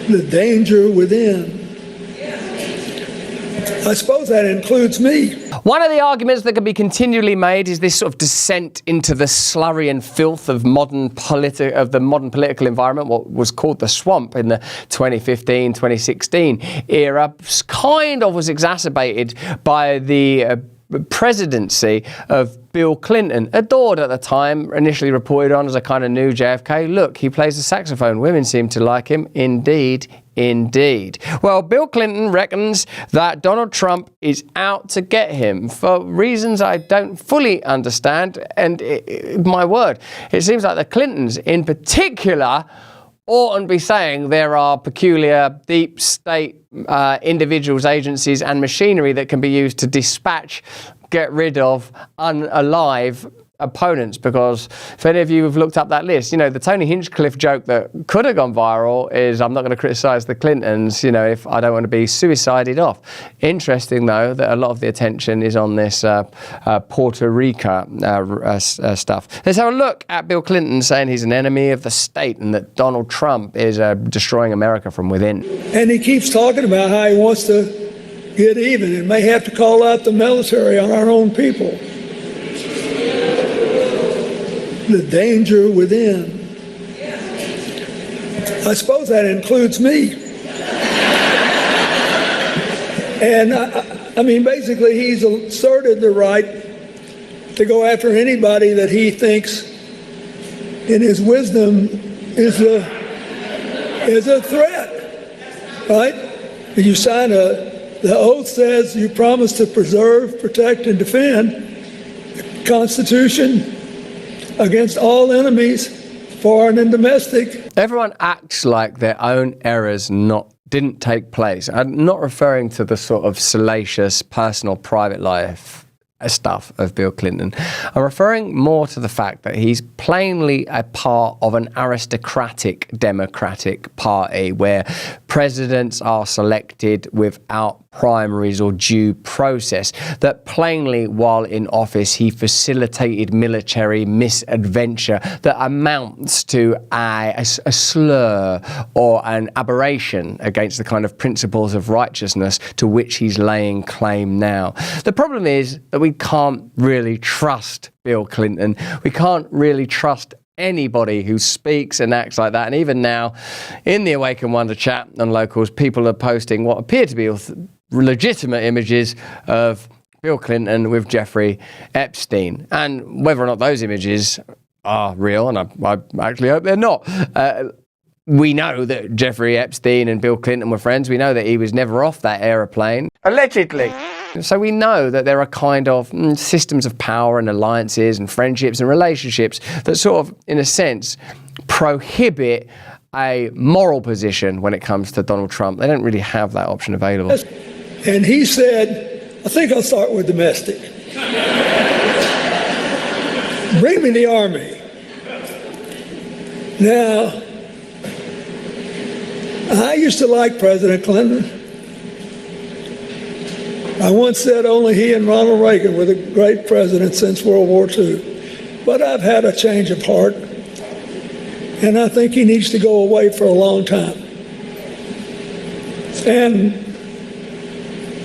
the danger within. I suppose that includes me. One of the arguments that can be continually made is this sort of descent into the slurry and filth of the modern political environment, what was called the swamp in the 2015-2016 era, kind of was exacerbated by the presidency of Bill Clinton, adored at the time, initially reported on as a kind of new JFK. Look, he plays the saxophone. Women seem to like him. Indeed. Indeed. Well, Bill Clinton reckons that Donald Trump is out to get him for reasons I don't fully understand. And my word, it seems like the Clintons in particular oughtn't be saying there are peculiar deep state individuals, agencies and machinery that can be used to dispatch, get rid of, unalive opponents, because if any of you have looked up that list, you know, the Tony Hinchcliffe joke that could have gone viral is, I'm not going to criticize the Clintons, you know, if I don't want to be suicided off. Interesting, though, that a lot of the attention is on this Puerto Rico stuff. Let's have a look at Bill Clinton saying he's an enemy of the state and that Donald Trump is destroying America from within. And he keeps talking about how he wants to get even and may have to call out the military on our own people. The danger within. I suppose that includes me. And I mean, basically, he's asserted the right to go after anybody that he thinks, in his wisdom, is a threat, right? You sign the oath says you promise to preserve, protect, and defend the Constitution against all enemies, foreign and domestic. Everyone acts like their own errors didn't take place. I'm not referring to the sort of salacious personal private life stuff of Bill Clinton. I'm referring more to the fact that he's plainly a part of an aristocratic Democratic Party where presidents are selected without primaries or due process, that plainly while in office he facilitated military misadventure that amounts to a slur or an aberration against the kind of principles of righteousness to which he's laying claim now. The problem is that we can't really trust Bill Clinton. We can't really trust anybody who speaks and acts like that. And even now, in the Awaken Wonder chat on Locals, people are posting what appear to be legitimate images of Bill Clinton with Jeffrey Epstein. And whether or not those images are real, and I actually hope they're not, we know that Jeffrey Epstein and Bill Clinton were friends. We know that he was never off that aeroplane, allegedly. So we know that there are kind of systems of power and alliances and friendships and relationships that sort of, in a sense, prohibit a moral position when it comes to Donald Trump. They don't really have that option available. And he said, I think I'll start with domestic. Bring me the army. Now, I used to like President Clinton. I once said only he and Ronald Reagan were the great presidents since World War II. But I've had a change of heart, and I think he needs to go away for a long time. And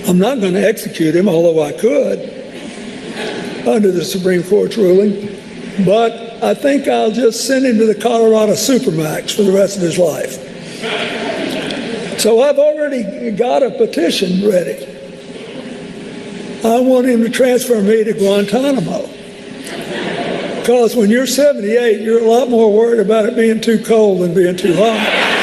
I'm not going to execute him, although I could, under the Supreme Court's ruling. But I think I'll just send him to the Colorado Supermax for the rest of his life. So I've already got a petition ready. I want him to transfer me to Guantanamo. Because when you're 78, you're a lot more worried about it being too cold than being too hot.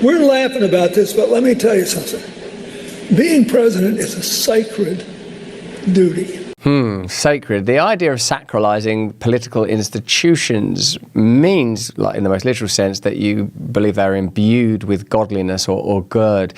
We're laughing about this, but let me tell you something. Being president is a sacred duty. Sacred. The idea of sacralizing political institutions means, like in the most literal sense, that you believe they're imbued with godliness or good.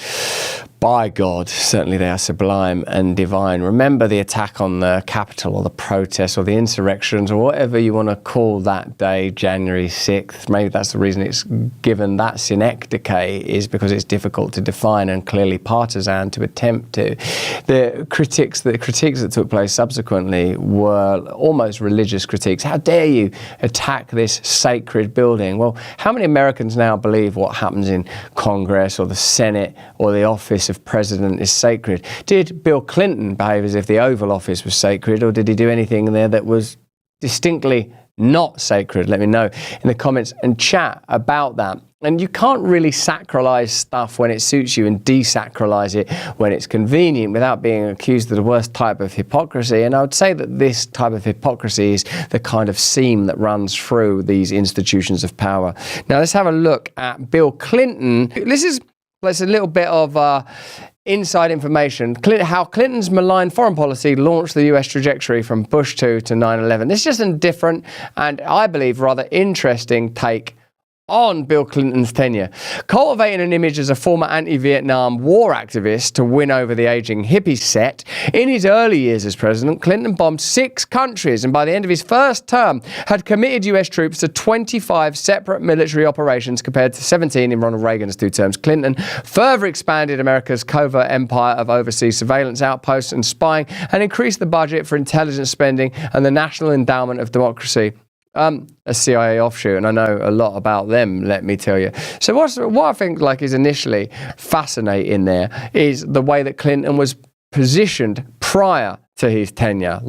by God, certainly they are sublime and divine. Remember the attack on the Capitol, or the protests, or the insurrections, or whatever you want to call that day, January 6th. Maybe that's the reason it's given that synecdoche, is because it's difficult to define and clearly partisan to attempt to. The critiques that took place subsequently were almost religious critiques. How dare you attack this sacred building? Well, how many Americans now believe what happens in Congress or the Senate or the office of president is sacred? Did Bill Clinton behave as if the Oval Office was sacred, or did he do anything there that was distinctly not sacred? Let me know in the comments and chat about that. And you can't really sacralize stuff when it suits you and desacralize it when it's convenient without being accused of the worst type of hypocrisy. And I would say that this type of hypocrisy is the kind of seam that runs through these institutions of power. Now let's have a look at Bill Clinton. This is a little bit of inside information. How Clinton's malign foreign policy launched the US trajectory from Bush 2 to 9/11. This is just a different and, I believe, rather interesting take on Bill Clinton's tenure. Cultivating an image as a former anti-Vietnam War activist to win over the aging hippie set, in his early years as president, Clinton bombed 6 countries and by the end of his first term had committed US troops to 25 separate military operations compared to 17 in Ronald Reagan's 2 terms. Clinton further expanded America's covert empire of overseas surveillance outposts and spying and increased the budget for intelligence spending and the National Endowment of Democracy. A CIA offshoot, and I know a lot about them, let me tell you. So what I think is initially fascinating there is the way that Clinton was positioned prior to his tenure.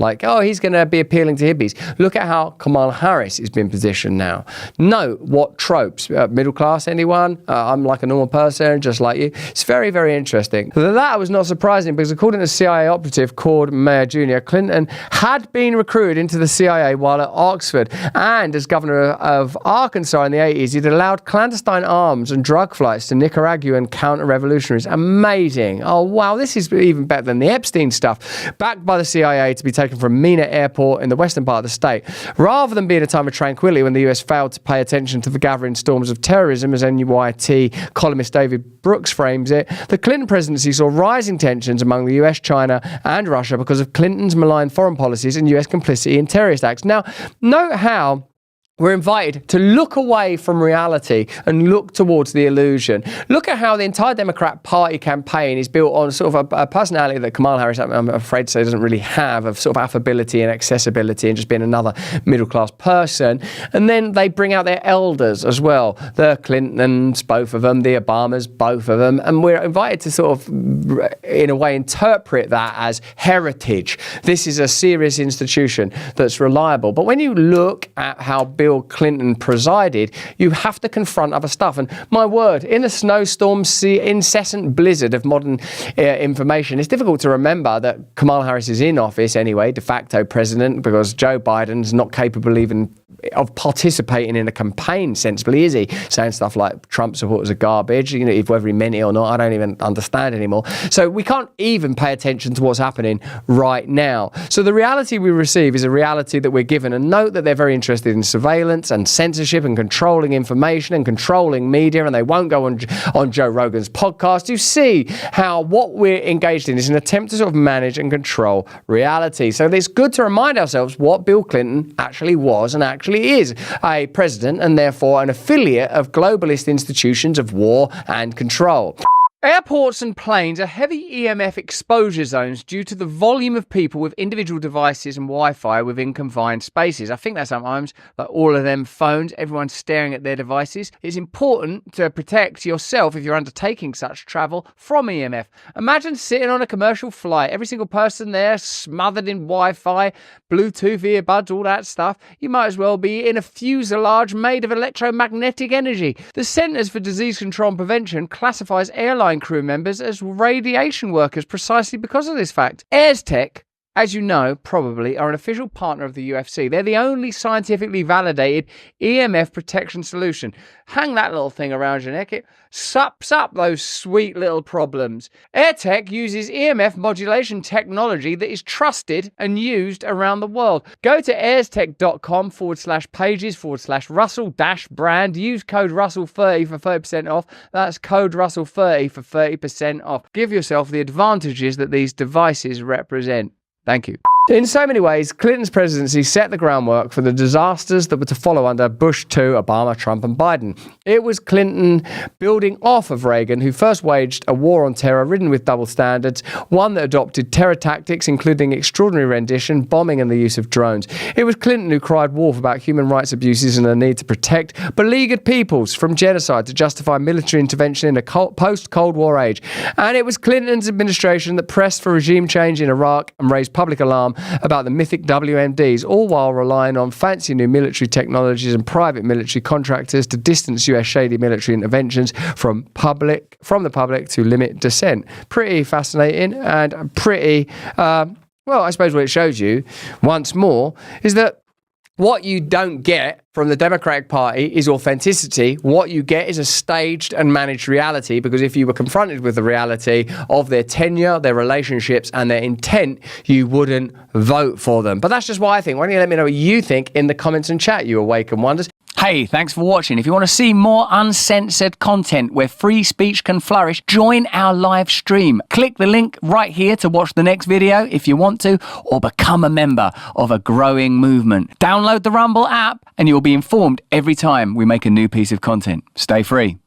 He's going to be appealing to hippies. Look at how Kamala Harris has been positioned now. Note what tropes. Middle class, anyone? I'm like a normal person, just like you. It's very, very interesting. That was not surprising because according to CIA operative Cord Meyer Jr., Clinton had been recruited into the CIA while at Oxford, and as governor of Arkansas in the 80s, he'd allowed clandestine arms and drug flights to Nicaraguan counter-revolutionaries. Amazing. Oh, wow, this is even better than the Epstein stuff. Backed by the CIA to be taken from Mena Airport in the western part of the state. Rather than being a time of tranquility when the US failed to pay attention to the gathering storms of terrorism, as NYT columnist David Brooks frames it, the Clinton presidency saw rising tensions among the US, China and Russia because of Clinton's malign foreign policies and US complicity in terrorist acts. Now, note how we're invited to look away from reality and look towards the illusion. Look at how the entire Democrat Party campaign is built on sort of a personality that Kamala Harris, I'm afraid to say, doesn't really have, of sort of affability and accessibility and just being another middle-class person. And then they bring out their elders as well. The Clintons, both of them, the Obamas, both of them. And we're invited to sort of, in a way, interpret that as heritage. This is a serious institution that's reliable. But when you look at how Bill Clinton presided, you have to confront other stuff. And my word, in the snowstorm, incessant blizzard of modern information, it's difficult to remember that Kamala Harris is in office anyway, de facto president, because Joe Biden's not capable even of participating in a campaign sensibly, is he? Saying stuff like Trump supporters are garbage, whether he meant it or not, I don't even understand anymore. So we can't even pay attention to what's happening right now. So the reality we receive is a reality that we're given. And note that they're very interested in surveillance and censorship and controlling information and controlling media, and they won't go on Joe Rogan's podcast. You see how what we're engaged in is an attempt to sort of manage and control reality. So it's good to remind ourselves what Bill Clinton actually was and actually is: a president and therefore an affiliate of globalist institutions of war and control. Airports and planes are heavy EMF exposure zones due to the volume of people with individual devices and Wi-Fi within confined spaces. I think that sometimes, like all of them phones, everyone's staring at their devices. It's important to protect yourself if you're undertaking such travel from EMF. Imagine sitting on a commercial flight, every single person there smothered in Wi-Fi, Bluetooth earbuds, all that stuff. You might as well be in a fuselage made of electromagnetic energy. The Centers for Disease Control and Prevention classifies airline crew members as radiation workers precisely because of this fact. AirsTech as you know, probably, are an official partner of the UFC. They're the only scientifically validated EMF protection solution. Hang that little thing around your neck. It sups up those sweet little problems. AirTech uses EMF modulation technology that is trusted and used around the world. Go to airstech.com/pages/Russell-brand. Use code Russell30 for 30% off. That's code Russell30 for 30% off. Give yourself the advantages that these devices represent. Thank you. In so many ways, Clinton's presidency set the groundwork for the disasters that were to follow under Bush II, Obama, Trump, and Biden. It was Clinton building off of Reagan who first waged a war on terror ridden with double standards, one that adopted terror tactics, including extraordinary rendition, bombing, and the use of drones. It was Clinton who cried wolf about human rights abuses and the need to protect beleaguered peoples from genocide to justify military intervention in a post-Cold War age. And it was Clinton's administration that pressed for regime change in Iraq and raised public alarm about the mythic WMDs, all while relying on fancy new military technologies and private military contractors to distance US shady military interventions from the public to limit dissent. Pretty fascinating and pretty, well, I suppose what it shows you, once more, is that what you don't get from the Democratic Party is authenticity. What you get is a staged and managed reality, because if you were confronted with the reality of their tenure, their relationships, and their intent, you wouldn't vote for them. But that's just what I think. Why don't you let me know what you think in the comments and chat, you Awaken Wonders. Hey, thanks for watching. If you want to see more uncensored content where free speech can flourish, join our live stream. Click the link right here to watch the next video if you want to, or become a member of a growing movement. Download the Rumble app and you'll be informed every time we make a new piece of content. Stay free.